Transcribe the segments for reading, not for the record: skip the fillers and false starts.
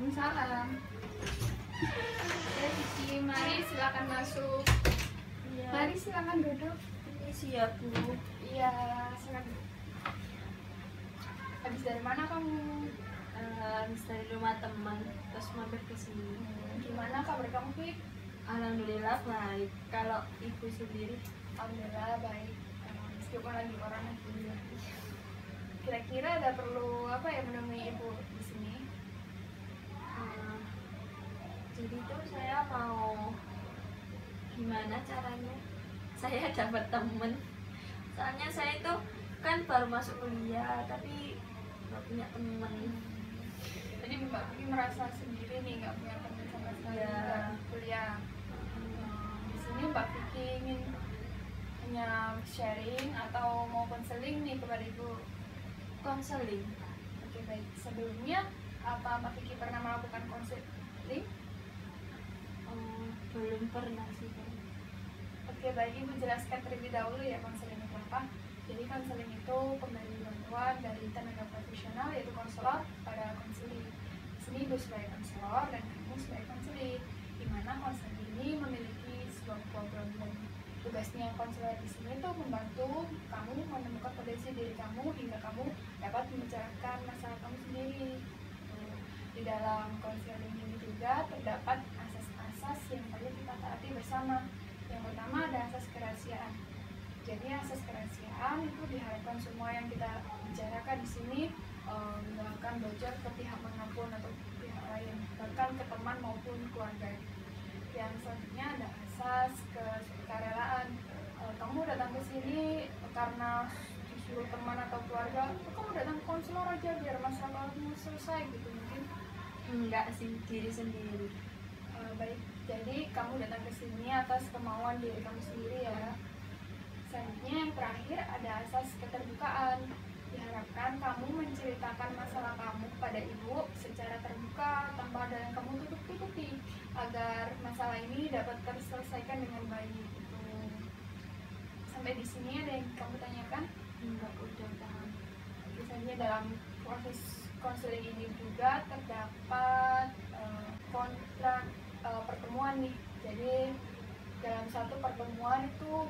Waalaikumsalam. Ya, Cici, mari silakan masuk. Iya. Mari silakan duduk. Siap, Bu. Iya, silakan. Habis dari mana kamu? Habis dari rumah teman, terus mampir ke sini. Gimana kabar kamu, Fik? Alhamdulillah baik. Kalau ibu sendiri? Alhamdulillah baik. Meskipun lagi corona gini. Kira-kira ada perlu apa ya menemui ibu di sini? Jadi tuh saya mau gimana caranya saya dapat temen. Soalnya saya itu kan baru masuk kuliah tapi nggak punya temen. Jadi Mbak Vicky merasa sendiri nih, nggak punya teman sama sekali Iya. dari kuliah. Di sini Mbak Vicky ingin hanya sharing atau mau konseling nih kepada ibu. Konseling. Oke baik. Sebelumnya apa Mbak Vicky pernah melakukan konseling? Belum pernah sih, Pak. Oke baik, ibu jelaskan terlebih dahulu ya konseling itu apa. Jadi konseling itu pemberi bantuan dari tenaga profesional yaitu konselor pada konseling. Di sini ibu sebagai konselor dan kamu sebagai konseling, di mana konseling ini memiliki sebuah program. Tugasnya konselor di sini itu membantu kamu menemukan potensi diri kamu hingga kamu dapat membicarakan masalah kamu sendiri. Di dalam konseling ini juga terdapat asas-asas yang perlu kita taati bersama. Yang pertama ada asas kerahasiaan. Jadi asas kerahasiaan itu diharapkan semua yang kita bicarakan di sini nggak akan bocor ke pihak manapun atau pihak lain, bahkan ke teman maupun keluarga. Yang selanjutnya ada asas kesukarelaan. Kamu datang ke sini karena disuruh teman atau keluarga, kamu datang ke konselor aja biar masalah kamu selesai gitu mungkin. Enggak sih, diri sendiri. Baik, jadi kamu datang ke sini atas kemauan diri kamu sendiri ya. Selanjutnya yang terakhir ada asas keterbukaan. Diharapkan kamu menceritakan masalah kamu kepada ibu secara terbuka tanpa ada yang kamu tutup-tutupi agar masalah ini dapat terselesaikan dengan baik gitu. Sampai di sini ada yang kamu tanyakan? Enggak, udah paham. Misalnya dalam proses konseling ini juga terdapat kontrak pertemuan nih. Jadi dalam satu pertemuan itu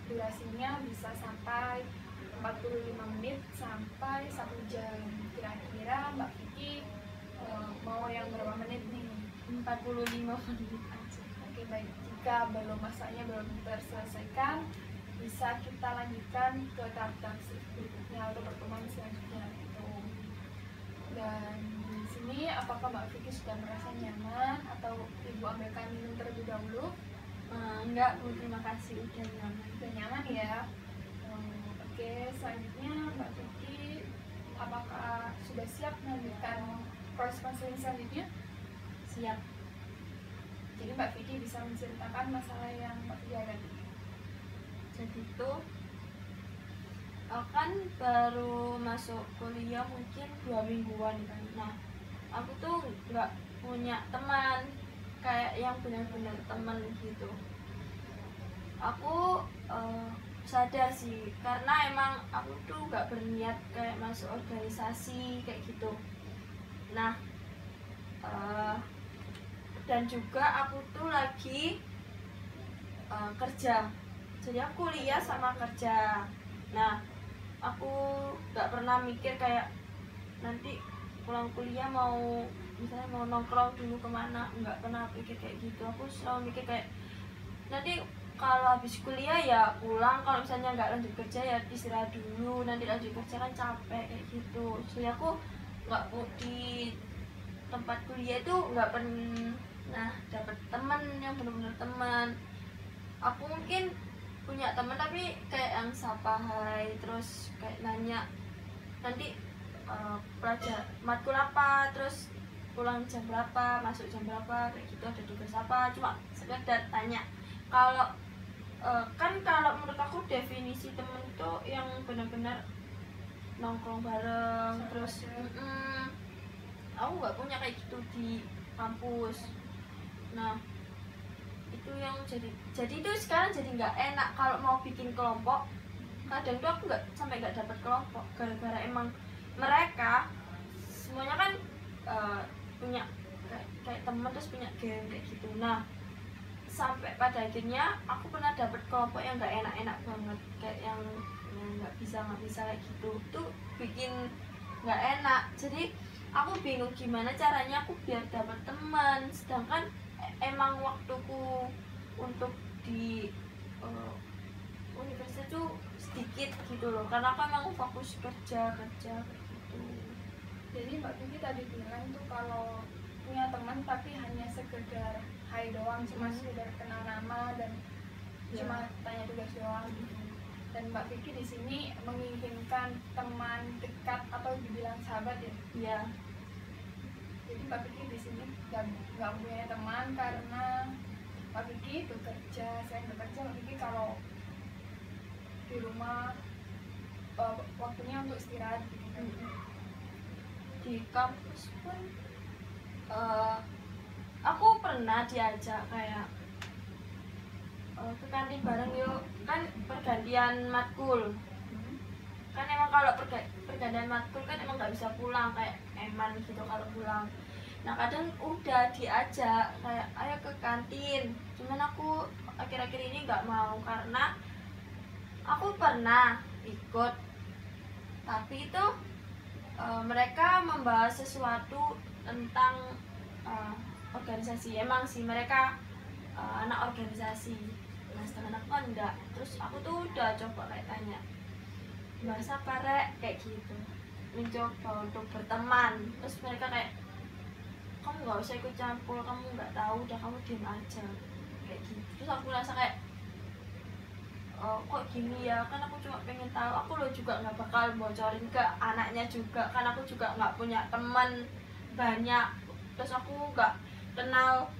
durasinya bisa sampai 45 menit sampai 1 jam. Kira-kira Mbak Vicky mau yang berapa menit nih? 45 menit aja. Oke baik, jika masanya belum terselesaikan, bisa kita lanjutkan ke tahap berikutnya atau pertemuan selanjutnya gitu. Dan di sini apakah Mbak Vicky sudah merasa nyaman atau ibu ambilkan minum terlebih dahulu? Enggak, Bu, terima kasih udah nyaman. Sudah nyaman ya. Oke, selanjutnya Mbak Vicky apakah sudah siap melanjutkan proses konseling selanjutnya? Siap. Jadi Mbak Vicky bisa menceritakan masalah yang Mbak Vicky hadapi. Jadi tuh aku kan baru masuk kuliah mungkin 2 mingguan kan. Nah, aku tuh nggak punya teman kayak yang benar-benar teman gitu. Aku sadar sih karena emang aku tuh nggak berniat kayak masuk organisasi kayak gitu. Nah, dan juga aku tuh lagi kerja. Jadi aku kuliah sama kerja. Nah, aku nggak pernah mikir kayak nanti pulang kuliah mau misalnya mau nongkrong dulu kemana, nggak pernah pikir kayak gitu. Aku selalu mikir kayak nanti kalau habis kuliah ya pulang, kalau misalnya nggak lanjut kerja ya istirahat dulu, nanti lanjut kerja kan capek kayak gitu. Jadi aku nggak di tempat kuliah itu nggak pernah dapat teman yang benar-benar teman. Aku mungkin punya teman tapi kayak yang sapa hai terus kayak nanya nanti pelajar matkul apa, terus pulang jam berapa, masuk jam berapa kayak gitu, ada tugas apa, cuma sekedar tanya. Kalau kan kalau menurut aku definisi temen itu yang benar-benar nongkrong bareng terus aku nggak punya kayak gitu di kampus. Nah, itu yang jadi itu sekarang jadi nggak enak kalau mau bikin kelompok. Kadang tuh aku nggak dapat kelompok gara-gara emang mereka semuanya kan punya kayak teman terus punya geng kayak gitu. Nah sampai pada akhirnya aku pernah dapet kelompok yang nggak enak-enak banget, kayak yang nggak bisa kayak gitu, tuh bikin nggak enak. Jadi aku bingung gimana caranya aku biar dapat teman, sedangkan emang waktuku untuk di universitas tuh sedikit gitu loh, karena aku emang fokus kerja kayak gitu. Jadi Mbak Vivi tadi bilang tuh kalau punya teman tapi hanya sekedar hai doang, cuma sekedar kenal nama dan cuma tanya tugas doang gitu. Dan Mbak Vicky di sini menginginkan teman dekat atau dibilang sahabat ya. Iya. Jadi Mbak Vicky di sini nggak punya teman karena Mbak Vicky bekerja. Selain bekerja, Mbak Vicky kalau di rumah waktunya untuk istirahat gitu kan. Di kampus pun aku pernah diajak kayak ke kantin bareng yuk, kan pergantian matkul. Kan emang kalau pergantian matkul kan emang nggak bisa pulang kayak eman gitu kalau pulang. Nah kadang udah diajak kayak ayo ke kantin, cuman aku akhir-akhir ini nggak mau karena aku pernah ikut, tapi itu mereka membahas sesuatu tentang organisasi. Emang sih mereka anak organisasi, nah sedangkan aku kan enggak. Terus aku tuh udah coba kayak tanya bahas apa rek kayak gitu, mencoba untuk berteman. Terus mereka kayak kamu nggak usah ikut campur, kamu nggak tahu, udah kamu diam aja kayak gitu. Terus aku rasa kayak kok gini ya, kan aku cuma pengen tahu, aku lo juga nggak bakal bocorin ke anaknya juga, kan aku juga nggak punya teman banyak, terus aku nggak kenal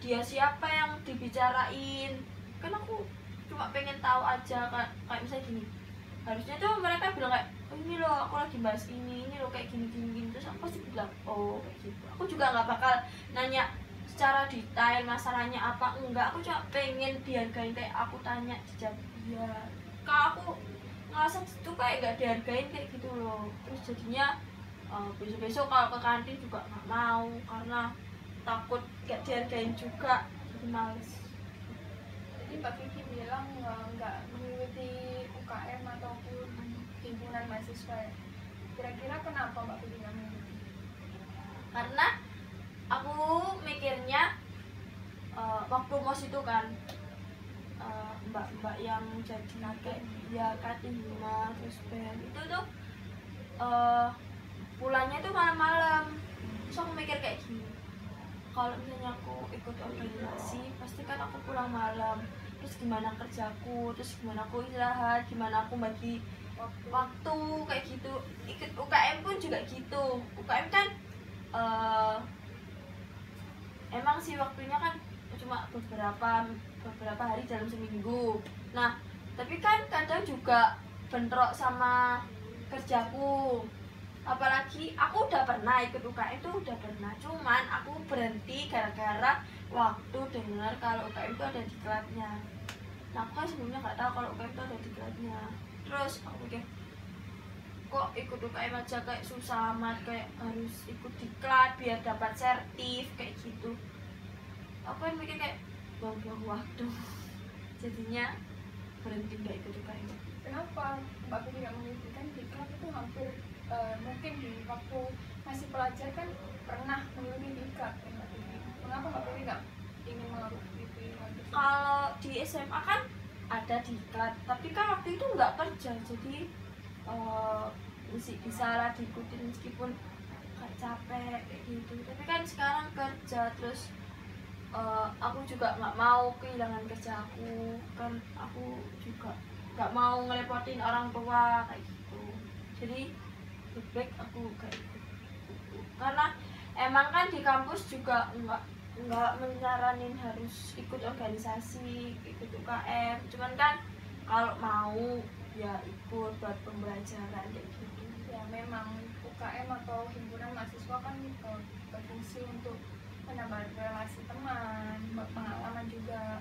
dia siapa yang dibicarain, kan aku cuma pengen tahu aja. Kayak misalnya gini, harusnya tuh mereka bilang kayak oh, ini loh aku lagi bahas ini loh kayak gini, terus aku pasti bilang oh kayak gitu. Aku juga nggak bakal nanya secara detail masalahnya apa, enggak, aku cuma pengen dihargain, kayak aku tanya dijawab iya. Kalau aku ngerasa itu kayak gak dihargain kayak gitu loh, terus jadinya besok-besok kalau ke kantin juga nggak mau karena takut gak dihargain juga, jadi males. Jadi Mbak Vicky bilang nggak mengikuti UKM ataupun himpunan mahasiswa ya. Kira-kira kenapa Mbak Vicky nggak mengikuti? Karena aku mikirnya waktu mos itu kan mbak-mbak yang jadi kayak ya kating rumah terus band itu tuh pulangnya tuh malam-malam. Terus aku mikir kayak gini, kalau misalnya aku ikut organisasi pasti kan aku pulang malam, terus gimana kerjaku, terus gimana aku istirahat, gimana aku bagi waktu kayak gitu. Ikut UKM pun juga gitu. UKM kan emang sih waktunya kan cuma beberapa hari dalam seminggu. Nah tapi kan kadang juga bentrok sama kerjaku. Apalagi aku udah pernah ikut UKM tuh, udah pernah, cuman aku berhenti gara-gara waktu dengar kalau UKM itu ada diklatnya. Nah aku kan sebelumnya nggak tahu kalau UKM itu ada diklatnya. Terus aku pikir kok ikut UKM aja kayak susah amat, kayak harus ikut diklat biar dapat sertif kayak gitu. Aku kan mikir kayak buang-buang waktu. Jadinya berhenti nggak ikut UKM. Kenapa Mbak Vicky nggak mengikuti? Kan diklat itu hampir mungkin di waktu masih pelajar kan pernah mengikuti diklat ya Mbak Vicky. Kenapa Mbak Vicky nggak ingin mengikuti? Kalau di SMA kan ada diklat, tapi kan waktu itu nggak kerja, jadi bisa lah diikutin meskipun gak capek kayak gitu. Tapi kan sekarang kerja, terus aku juga nggak mau kehilangan kerja aku, kan aku juga nggak mau ngerepotin orang tua kayak gitu. Jadi lebih baik aku gak ikut, karena emang kan di kampus juga nggak menyaranin harus ikut organisasi, ikut UKM, cuman kan kalau mau ya ikut buat pembelajaran kayak gitu. Ya memang UKM atau himpunan mahasiswa kan berfungsi untuk menambah relasi teman, pengalaman juga.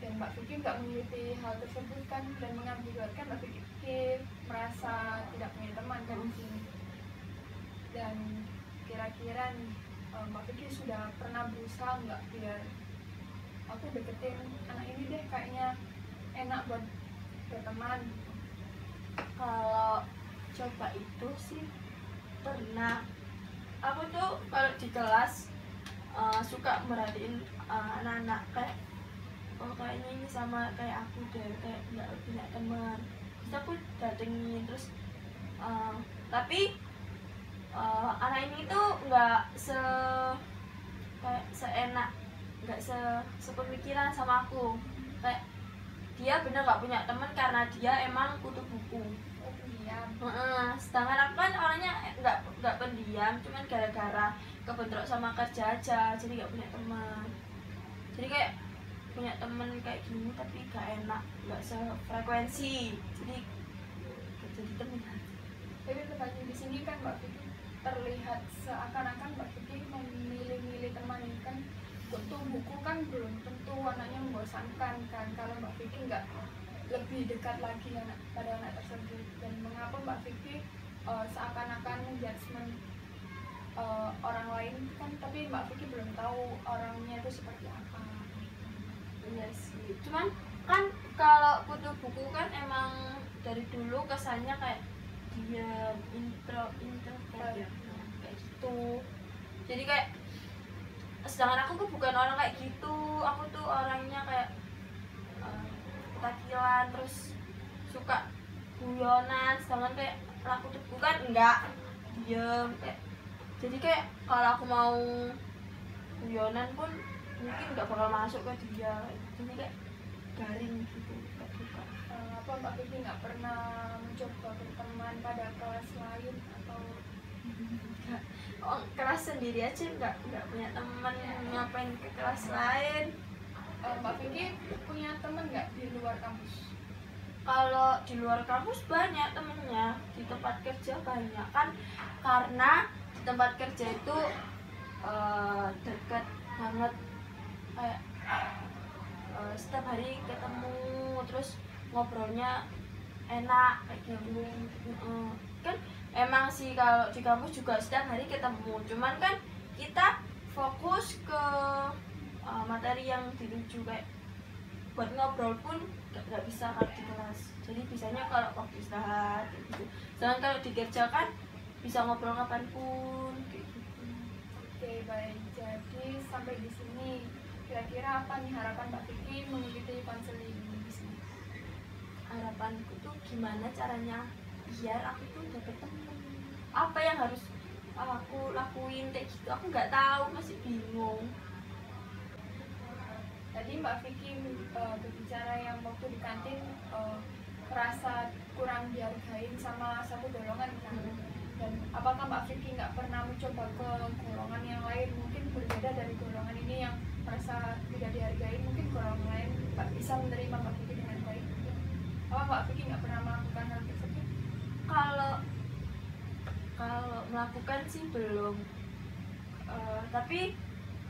Dan Mbak Vicky nggak mengikuti hal tersebut kan, dan mengakibatkan Mbak Vicky merasa tidak punya teman kan di sini. Dan kira-kira nih Mbak Vicky sudah pernah berusaha nggak biar aku deketin anak ini deh, kayaknya enak buat berteman. Kalau coba itu sih pernah. Aku tuh kalau di kelas suka merhatiin anak-anak kayak, oh kayaknya ini sama kayak aku deh, kayak nggak punya teman. Terus aku datengin, terus tapi anak ini tuh nggak kayak seenak, nggak sepemikiran sama aku. Kayak dia bener nggak punya teman karena dia emang kutu buku. Oh, pendiam. Sedangkan aku kan orangnya nggak pendiam, cuman gara-gara kebentrok sama kerja aja, jadi nggak punya teman. Jadi kayak punya temen kayak gini tapi gak enak, nggak sefrekuensi, jadi temen. Tapi tepatnya di sini kan Mbak Vicky terlihat seakan-akan Mbak Vicky memilih-milih teman ini kan. Untuk buku kan belum tentu anaknya membosankan kan, kalau Mbak Vicky nggak lebih dekat lagi pada anak tersebut. Dan mengapa Mbak Vicky seakan-akan menjudgment orang lain kan, tapi Mbak Vicky belum tahu orangnya itu seperti apa. Iya sih, cuman kan kalau kutu buku kan emang dari dulu kesannya kayak dia introvert ya, kayak gitu. Jadi kayak, sedangkan aku tuh bukan orang kayak gitu. Aku tuh orangnya kayak ketakilan, terus suka guyonan. Sedangkan kayak aku tuh bukan, enggak, diem kayak. Jadi kayak kalau aku mau guyonan pun mungkin nggak bakal masuk ke dia. Jadi kayak garing gitu, nggak suka. Apa Mbak Vicky nggak pernah mencoba berteman pada kelas lain atau Kelas sendiri aja nggak punya teman, ngapain ke kelas lain. Mbak Vicky punya teman nggak di luar kampus? Kalau di luar kampus banyak temennya, di tempat kerja banyak kan, karena di tempat kerja itu deket banget, kayak setiap hari ketemu, terus ngobrolnya enak kayak gitu. Kan emang sih kalau di kampus juga setiap hari ketemu, cuman kan kita fokus ke materi yang dituju, kayak buat ngobrol pun nggak bisa kalau di kelas. Jadi bisanya kalau waktu istirahat kayak gitu. Sedangkan kalau di kerja kan bisa ngobrol kapanpun kayak gitu. Oke, baik. Jadi sampai di sini kira-kira apa nih harapan Mbak Vicky mengikuti konseling di sini? Harapanku tuh gimana caranya biar aku tuh dapet temen, apa yang harus aku lakuin kayak gitu, aku nggak tahu, masih bingung. Tadi Mbak Vicky berbicara yang waktu di kantin merasa kurang dihargain sama satu golongan kan. Dan apakah Mbak Vicky nggak pernah mencoba ke golongan yang lain, mungkin berbeda dari golongan ini yang merasa tidak dihargai, mungkin golongan lain nggak bisa menerima Mbak Vicky dengan baik? Apa Mbak Vicky nggak pernah melakukan hal tersebut? Kalau melakukan sih belum, tapi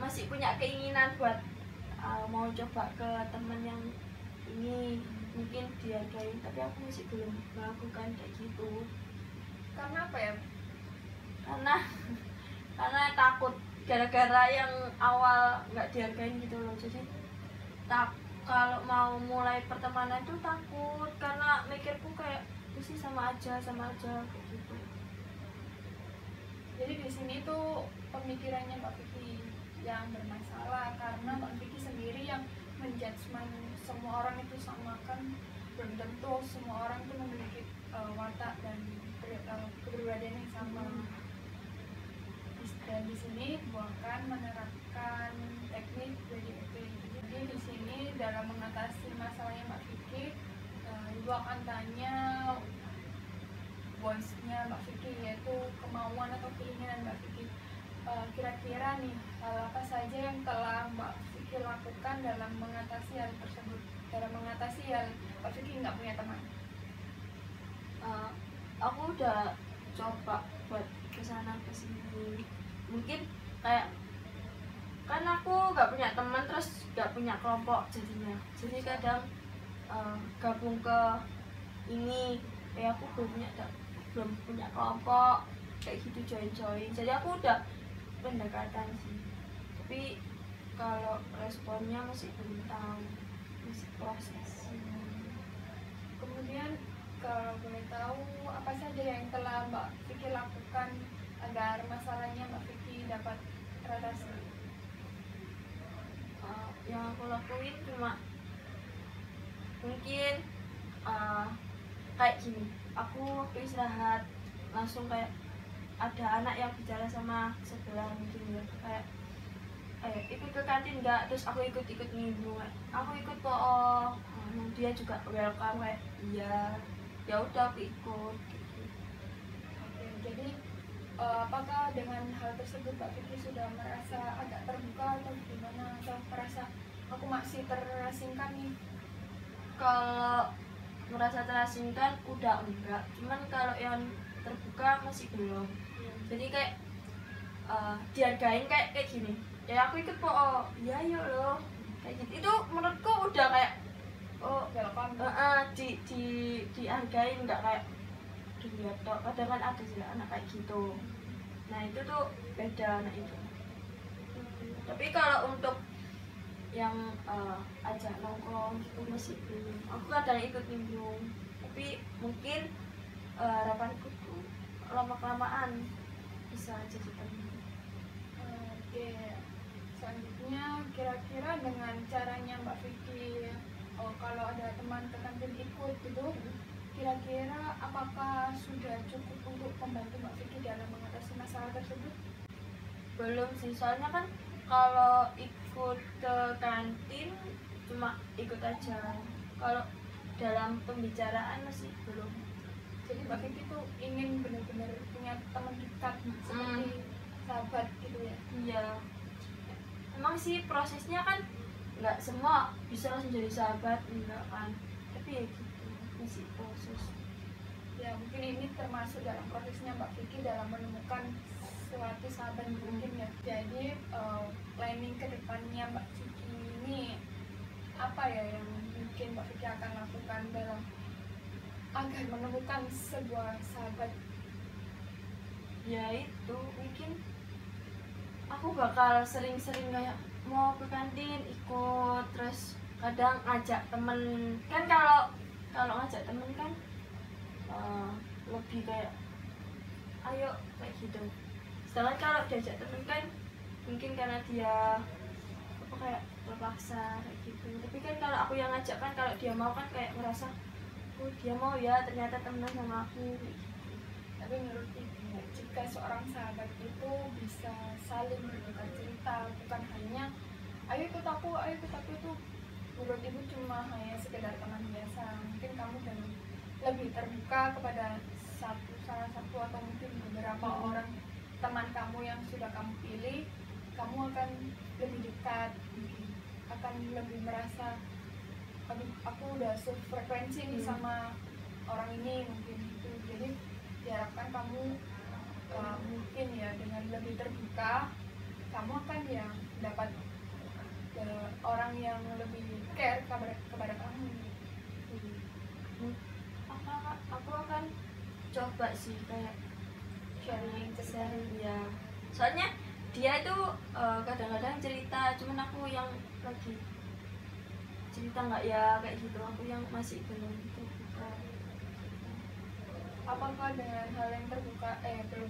masih punya keinginan buat mau coba ke temen yang ini, mungkin dihargai, tapi aku masih belum melakukan kayak gitu. Karena apa ya? Karena takut, gara-gara yang awal nggak dihargain gitu loh. Jadi kalau mau mulai pertemanan itu takut, karena mikirku kayak sih sama aja kayak gitu. Jadi di sini tuh pemikirannya Mbak Vicky yang bermasalah, karena Mbak Vicky sendiri yang menjudgment semua orang itu sama kan. Belum tentu semua orang itu memiliki watak dan kepribadian yang sama. Dan di sini bukan menerapkan teknik BDP. Jadi di sini dalam mengatasi masalahnya Mbak Vicky, Ibu akan tanya voice-nya Mbak Vicky, yaitu kemauan atau keinginan Mbak Vicky. Kira-kira nih hal apa saja yang telah Mbak Vicky lakukan dalam mengatasi hal tersebut, dalam mengatasi hal Mbak Vicky nggak punya teman? Aku udah coba buat kesana kesini, mungkin kayak kan aku nggak punya teman, terus nggak punya kelompok jadinya. Jadi kadang gabung ke ini, aku belum punya kelompok kayak gitu, join. Jadi aku udah pendekatan sih, tapi kalau responnya masih belum tahu, masih proses. Kemudian kalau boleh tahu apa saja yang telah Mbak Vicky lakukan agar masalahnya Mbak Vicky dapat teratasi? Yang aku lakuin cuma mungkin kayak gini, aku waktu istirahat langsung kayak ada anak yang bicara sama sebelah mungkin ya, kayak ikut ke kantin enggak, terus aku ikut nimbrung, aku ikut kok. Dia juga welcome kayak iya, ya udah aku ikut gitu. Oke, jadi apakah dengan hal tersebut Mbak Vicky sudah merasa agak terbuka atau gimana, atau merasa aku masih terasingkan nih? Kalau merasa terasingkan udah enggak, cuman kalau yang terbuka masih belum. Jadi kayak dihargain kayak gini, ya aku ikut kok, oh iya yuk loh, kayak gitu. Itu menurutku udah kayak oh Welcome. dihargain, nggak kayak dilihat tok. Kadang kan ada sih anak kayak gitu, nah itu tuh beda anak itu. Tapi kalau untuk yang ajak nongkrong gitu masih belum, aku kadang ikut nimbrung, tapi mungkin harapanku tuh lama-kelamaan bisa jadi teman. Oke, selanjutnya kira-kira dengan caranya Mbak Vicky, kalau ada teman ke kantin ikut gitu, kira-kira apakah sudah cukup untuk membantu Mbak Vicky dalam mengatasi masalah tersebut? Belum sih, soalnya kan kalau ikut ke kantin cuma ikut aja, kalau dalam pembicaraan masih belum. Jadi Mbak Vicky tuh ingin benar-benar punya teman dekat seperti sahabat gitu ya? Iya, emang sih prosesnya kan nggak semua bisa langsung jadi sahabat, enggak kan, tapi ya gitu, masih proses. Ya mungkin ini termasuk dalam prosesnya Mbak Vicky dalam menemukan suatu sahabat mungkin ya. Jadi planning ke depannya Mbak Vicky ini apa ya yang mungkin Mbak Vicky akan lakukan dalam agar menemukan sebuah sahabat? Ya itu mungkin aku bakal sering-sering kayak mau ke kantin ikut, terus kadang ngajak temen kan. Kalau ngajak temen kan lebih kayak ayo kayak gitu. Sedangkan kalau diajak temen kan mungkin karena dia apa kayak terpaksa kayak gitu. Tapi kan kalau aku yang ngajak kan, kalau dia mau kan kayak merasa oh dia mau ya, ternyata temenan sama aku kayak gitu. Tapi menurut Ibu, jika seorang sahabat itu bisa saling bertukar cerita, bukan hanya ayo ikut aku itu menurut Ibu cuma hanya sekedar teman biasa. Mungkin kamu dan lebih terbuka kepada salah satu atau mungkin beberapa orang teman kamu yang sudah kamu pilih, kamu akan lebih dekat, akan lebih merasa aku udah sefrekuensi nih sama orang ini mungkin itu. Jadi diharapkan kamu mungkin ya dengan lebih terbuka, kamu akan yang dapat orang yang lebih care kepada kamu. Aku akan coba sih kayak Sharing ya, soalnya dia itu kadang-kadang cerita, cuman aku yang lagi cerita nggak ya kayak gitu, aku yang masih belum terbuka. Apakah dengan hal yang belum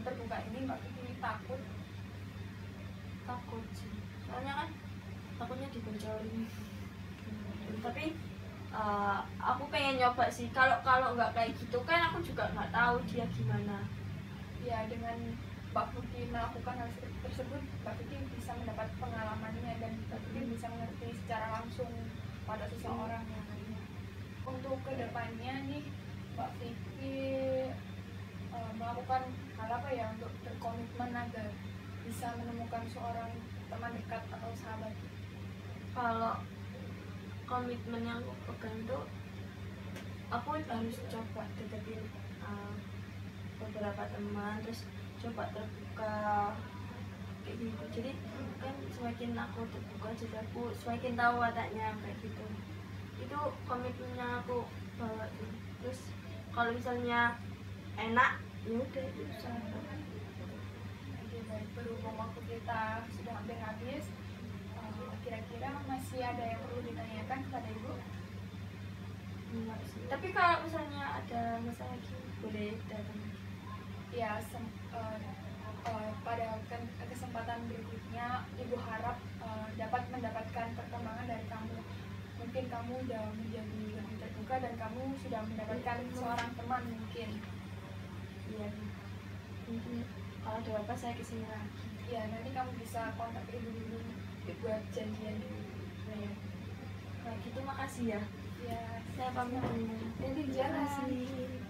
terbuka ini Mbak Vicky takut sih, soalnya kan takutnya dibocorin. Tapi aku pengen nyoba sih. Kalau nggak kayak gitu kan aku juga nggak tahu dia gimana. ya? Dengan Mbak Vicky melakukan hal tersebut, Mbak Vicky bisa mendapat pengalamannya dan Mbak Vicky bisa mengerti secara langsung pada seseorang yang lainnya. Untuk kedepannya nih Mbak Vicky melakukan hal apa ya untuk berkomitmen agar bisa menemukan seorang teman dekat atau sahabat? Kalau komitmen yang aku pegang tuh, aku harus coba deketin beberapa teman, terus coba terbuka kayak gitu. Jadi kan semakin aku terbuka, jadi aku semakin tahu wataknya kayak gitu. Itu komitmennya aku bawa tuh. Terus kalau misalnya enak, ya udah itu sahabat. baik, berhubung waktu kita sudah hampir habis, kira-kira masih ada yang perlu ditanyakan kepada Ibu? Enggak sih. Tapi kalau misalnya ada masalah lagi boleh datang. Ya, pada kesempatan berikutnya Ibu harap dapat mendapatkan perkembangan dari kamu. Mungkin kamu udah menjadi lebih terbuka dan kamu sudah mendapatkan seorang teman mungkin. Iya. Mungkin kalau ada apa saya kesini lagi. Ya, nanti kamu bisa kontak Ibu dulu buat janjian dulu. Ya. Kalau gitu makasih ya. Ya, Saya pamit dulu. Jadi Terima jalan. kasih.